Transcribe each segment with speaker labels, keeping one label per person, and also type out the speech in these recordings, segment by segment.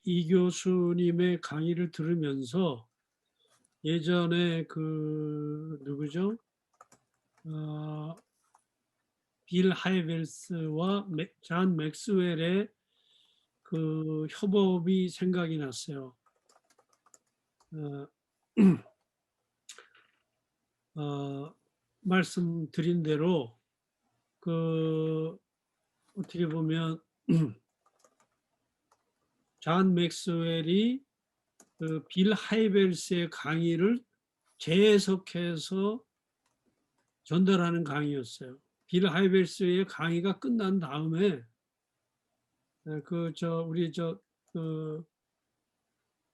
Speaker 1: 이 교수님의 강의를 들으면서 예전에 누구죠? 빌 하이벨스와 존 맥스웰의 그 협업이 생각이 났어요. 어, 말씀드린 대로 어떻게 보면 존 맥스웰이 빌 하이벨스의 강의를 재해석해서 전달하는 강의였어요. 빌 하이벨스의 강의가 끝난 다음에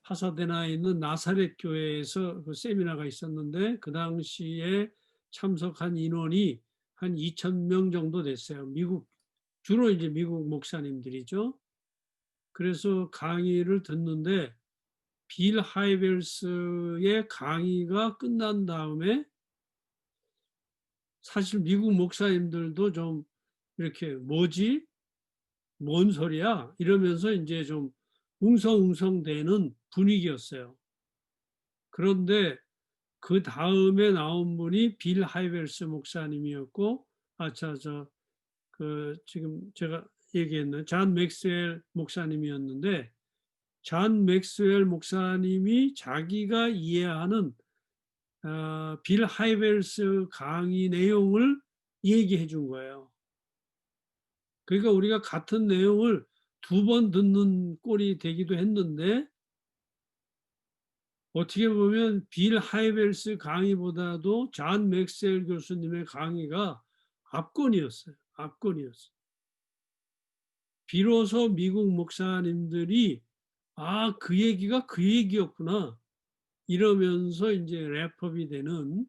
Speaker 1: 파사데나에 있는 나사렛 교회에서 그 세미나가 있었는데 그 당시에 참석한 인원이 한 2,000명 정도 됐어요. 주로 이제 미국 목사님들이죠. 그래서 강의를 듣는데 빌 하이벨스의 강의가 끝난 다음에 사실 미국 목사님들도 좀 이렇게 뭐지? 뭔 소리야? 이러면서 이제 좀 웅성웅성대는 분위기였어요. 그런데 그 다음에 나온 분이 빌 하이벨스 목사님이었고, 지금 제가 얘기했는 존 맥스웰 목사님이었는데, 존 맥스웰 목사님이 자기가 이해하는 빌 하이벨스 강의 내용을 얘기해 준 거예요. 그러니까 우리가 같은 내용을 2번 듣는 꼴이 되기도 했는데 어떻게 보면 빌 하이벨스 강의보다도 존 맥스웰 교수님의 강의가 압권이었어요. 압권이었어요. 비로소 미국 목사님들이 그 얘기가 그 얘기였구나 이러면서 이제 랩업이 되는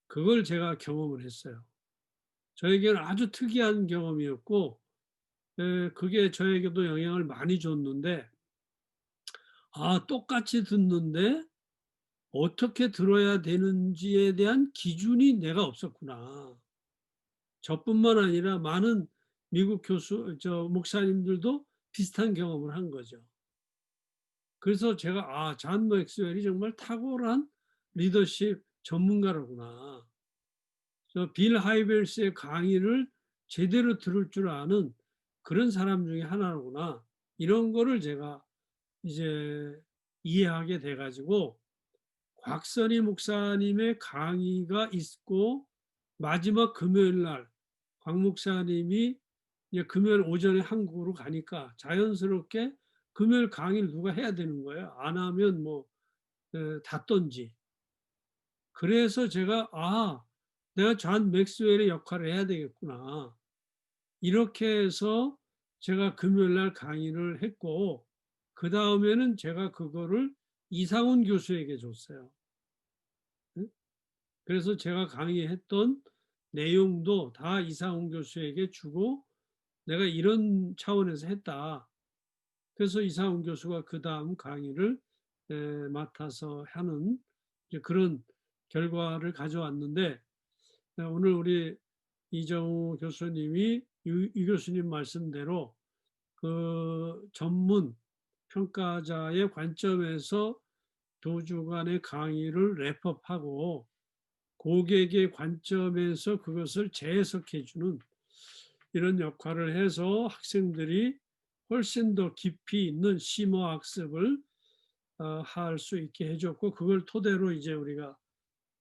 Speaker 1: 그걸 제가 경험을 했어요. 저에게는 아주 특이한 경험이었고 그게 저에게도 영향을 많이 줬는데 똑같이 듣는데 어떻게 들어야 되는지에 대한 기준이 내가 없었구나. 저뿐만 아니라 많은 미국 목사님들도 비슷한 경험을 한 거죠. 그래서 제가 존 맥스웰이 정말 탁월한 리더십 전문가로구나. 빌 하이벨스의 강의를 제대로 들을 줄 아는 그런 사람 중에 하나구나. 이런 거를 제가 이제 이해하게 돼가지고 곽선희 목사님의 강의가 있고 마지막 금요일 날 곽 목사님이 이제 금요일 오전에 한국으로 가니까 자연스럽게 금요일 강의를 누가 해야 되는 거예요. 안 하면 닫던지. 그래서 제가 내가 존 맥스웰의 역할을 해야 되겠구나. 이렇게 해서 제가 금요일 날 강의를 했고 그 다음에는 제가 그거를 이상훈 교수에게 줬어요. 그래서 제가 강의했던 내용도 다 이상훈 교수에게 주고 내가 이런 차원에서 했다. 그래서 이상훈 교수가 그 다음 강의를 맡아서 하는 그런 결과를 가져왔는데 오늘 우리 이정우 교수님이 이 교수님 말씀대로 그 전문 평가자의 관점에서 두 주간의 강의를 랩업하고 고객의 관점에서 그것을 재해석해주는 이런 역할을 해서 학생들이 훨씬 더 깊이 있는 심화 학습을 할 수 있게 해줬고 그걸 토대로 이제 우리가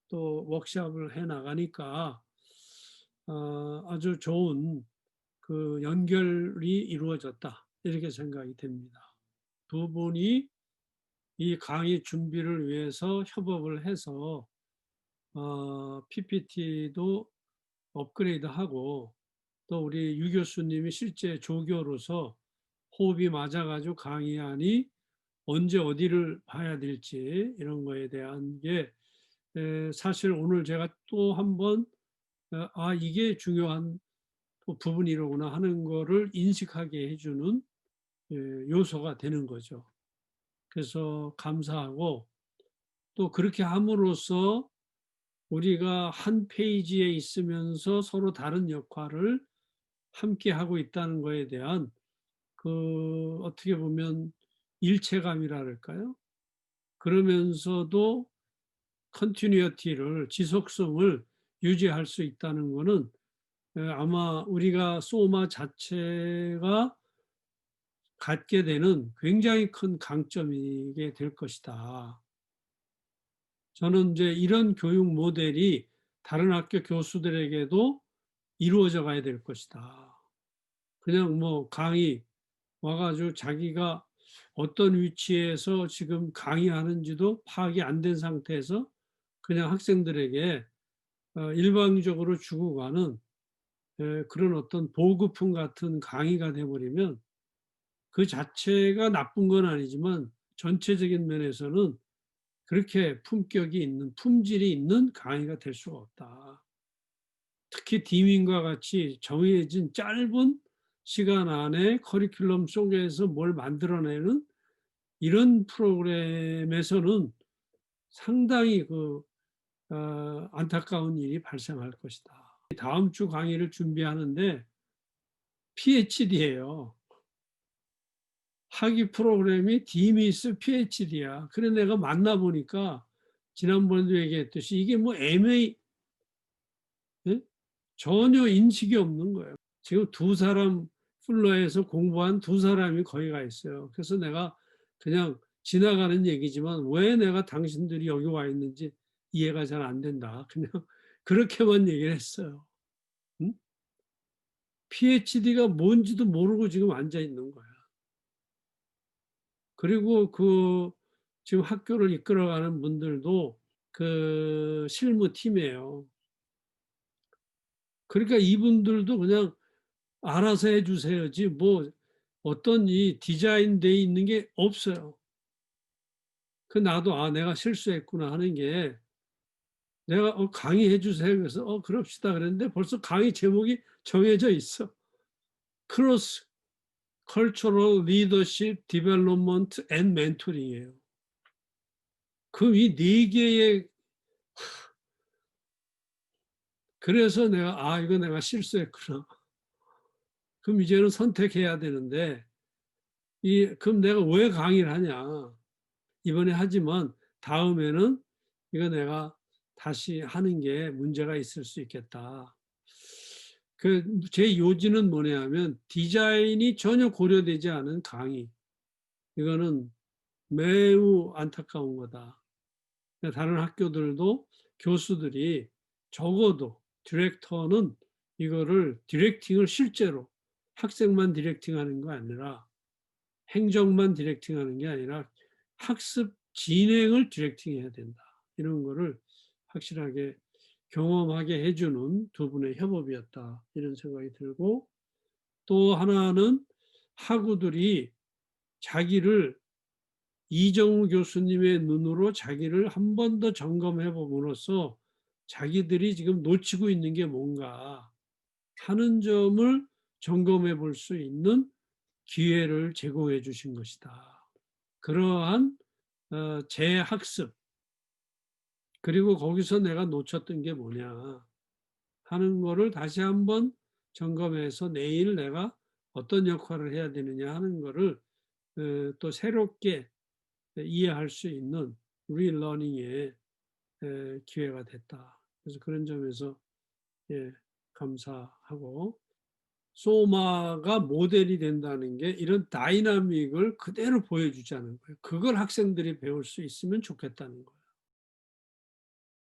Speaker 1: 또 워크숍을 해 나가니까 아주 좋은 그 연결이 이루어졌다 이렇게 생각이 됩니다. 두 분이 이 강의 준비를 위해서 협업을 해서 PPT도 업그레이드하고 또 우리 유 교수님이 실제 조교로서 호흡이 맞아가지고 강의하니 언제 어디를 봐야 될지 이런 거에 대한 게 사실 오늘 제가 또 한번 이게 중요한 부분이로구나 하는 거를 인식하게 해주는 요소가 되는 거죠. 그래서 감사하고 또 그렇게 함으로써 우리가 한 페이지에 있으면서 서로 다른 역할을 함께 하고 있다는 거에 대한 어떻게 보면 일체감이라 그럴까요? 그러면서도 컨티뉴어티를 지속성을 유지할 수 있다는 거는 아마 우리가 소마 자체가 갖게 되는 굉장히 큰 강점이게 될 것이다. 저는 이제 이런 교육 모델이 다른 학교 교수들에게도 이루어져 가야 될 것이다. 그냥 뭐 강의 와가지고 자기가 어떤 위치에서 지금 강의하는지도 파악이 안 된 상태에서 그냥 학생들에게 일방적으로 주고 가는 그런 어떤 보급품 같은 강의가 돼버리면 그 자체가 나쁜 건 아니지만 전체적인 면에서는 그렇게 품격이 있는, 품질이 있는 강의가 될 수가 없다. 특히 디민과 같이 정해진 짧은 시간 안에 커리큘럼 속에서 뭘 만들어내는 이런 프로그램에서는 상당히 안타까운 일이 발생할 것이다. 다음 주 강의를 준비하는데 PhD예요. 학위 프로그램이 DMIS PhD야. 그래 내가 만나보니까 지난번에도 얘기했듯이 이게 뭐 MA 예? 전혀 인식이 없는 거예요. 지금 두 사람 플러에서 공부한 두 사람이 거기 가 있어요. 그래서 내가 그냥 지나가는 얘기지만 왜 내가 당신들이 여기 와 있는지 이해가 잘 안 된다. 그냥 그렇게만 얘기를 했어요. 응? PhD가 뭔지도 모르고 지금 앉아 있는 거야. 그리고 지금 학교를 이끌어가는 분들도 그 실무팀이에요. 그러니까 이분들도 그냥 알아서 해주세요지 뭐 어떤 이 디자인돼 있는 게 없어요. 나도 내가 실수했구나 하는 게 내가 강의해 주세요. 그래서 그럽시다 그랬는데 벌써 강의 제목이 정해져 있어. 크로스 Cultural Leadership Development and Mentoring이에요. 그 이 네 개의 그래서 내가 이거 내가 실수했구나. 그럼 이제는 선택해야 되는데 그럼 내가 왜 강의를 하냐. 이번에 하지만 다음에는 이거 내가 다시 하는 게 문제가 있을 수 있겠다. 제 요지는 뭐냐면 디자인이 전혀 고려되지 않은 강의. 이거는 매우 안타까운 거다. 다른 학교들도 교수들이 적어도 디렉터는 이거를 디렉팅을 실제로 학생만 디렉팅하는 거 아니라 행정만 디렉팅하는 게 아니라 학습 진행을 디렉팅해야 된다. 이런 거를 확실하게 경험하게 해주는 두 분의 협업이었다. 이런 생각이 들고 또 하나는 학우들이 자기를 이정우 교수님의 눈으로 자기를 한 번 더 점검해 봄으로써 자기들이 지금 놓치고 있는 게 뭔가 하는 점을 점검해 볼 수 있는 기회를 제공해 주신 것이다. 그러한 재학습 그리고 거기서 내가 놓쳤던 게 뭐냐 하는 거를 다시 한번 점검해서 내일 내가 어떤 역할을 해야 되느냐 하는 거를 또 새롭게 이해할 수 있는 리러닝의 기회가 됐다. 그래서 그런 점에서 감사하고 소마가 모델이 된다는 게 이런 다이나믹을 그대로 보여주자는 거예요. 그걸 학생들이 배울 수 있으면 좋겠다는 거예요.